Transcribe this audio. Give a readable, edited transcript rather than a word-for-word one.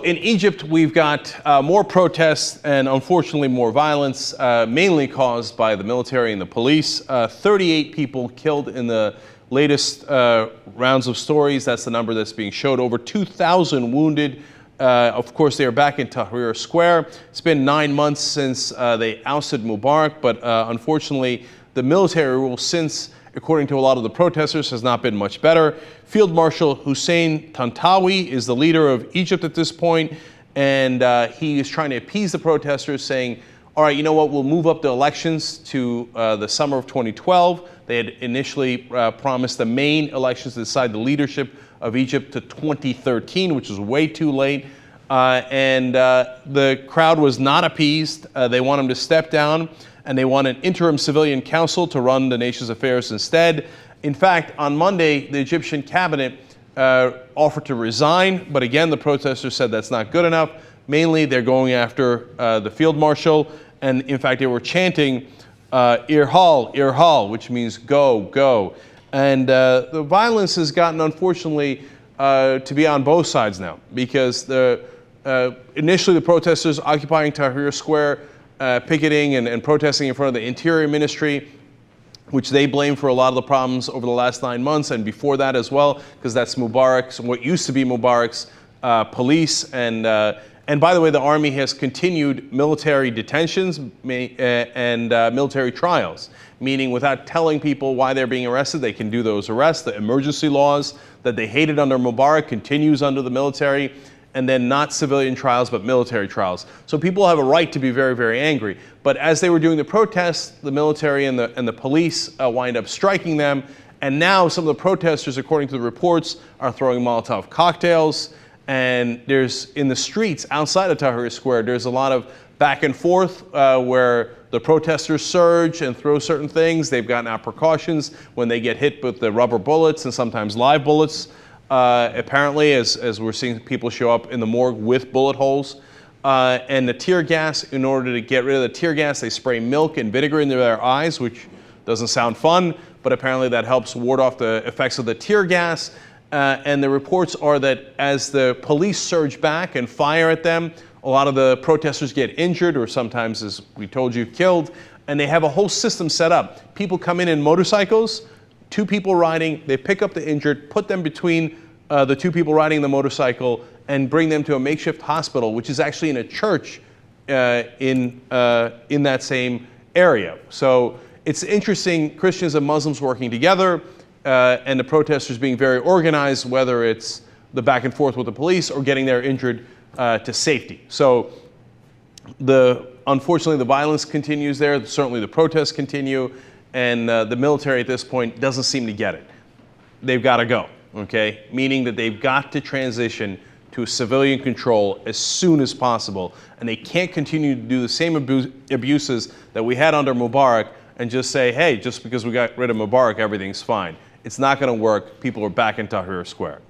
in Egypt, we've got more protests and unfortunately more violence, mainly caused by the military and the police. 38 people killed in the latest rounds of stories. That's the number that's being showed. Over 2,000 wounded. Of course, they are back in Tahrir Square. It's been 9 months since they ousted Mubarak, but unfortunately, the military rule since, according to a lot of the protesters, has not been much better. Field Marshal Hussein Tantawi is the leader of Egypt at this point, and he is trying to appease the protesters, saying, all right, you know what, we'll move up the elections to the summer of 2012. They had initially promised the main elections to decide the leadership of Egypt to 2013, which was way too late. The crowd was not appeased. They want him to step down, and they want an interim civilian council to run the nation's affairs instead. In fact, on Monday, the Egyptian cabinet offered to resign, but again, the protesters said that's not good enough. Mainly, they're going after the field marshal, and in fact, they were chanting, Irhal, Irhal, which means go, go. And the violence has gotten, unfortunately, to be on both sides now, because initially the protesters occupying Tahrir Square, picketing and protesting in front of the Interior Ministry, which they blame for a lot of the problems over the last 9 months and before that as well, because that's Mubarak's, what used to be Mubarak's police. And by the way, the army has continued military detentions and military trials, meaning without telling people why they're being arrested, they can do those arrests. The emergency laws that they hated under Mubarak continues under the military, and then not civilian trials, but military trials. So people have a right to be very, very angry. But as they were doing the protests, the military and the police wind up striking them. And now some of the protesters, according to the reports, are throwing Molotov cocktails. And there's, in the streets outside of Tahrir Square, there's a lot of back and forth where the protesters surge and throw certain things. They've gotten out precautions when they get hit with the rubber bullets and sometimes live bullets. Apparently, as we're seeing people show up in the morgue with bullet holes. And the tear gas, in order to get rid of the tear gas, they spray milk and vinegar into their eyes, which doesn't sound fun, but apparently that helps ward off the effects of the tear gas. And the reports are that as the police surge back and fire at them, a lot of the protesters get injured or sometimes, as we told you, killed. And they have a whole system set up. People come in motorcycles, 2 people riding, they pick up the injured, put them between the 2 people riding the motorcycle and bring them to a makeshift hospital, which is actually in a church in that same area. So it's interesting, Christians and Muslims working together and the protesters being very organized, whether it's the back and forth with the police or getting their injured to safety. So unfortunately, the violence continues there. Certainly the protests continue. And the military at this point doesn't seem to get it. They've got to go, okay? Meaning that they've got to transition to civilian control as soon as possible. And they can't continue to do the same abuses that we had under Mubarak and just say, hey, just because we got rid of Mubarak, everything's fine. It's not going to work. People are back in Tahrir Square.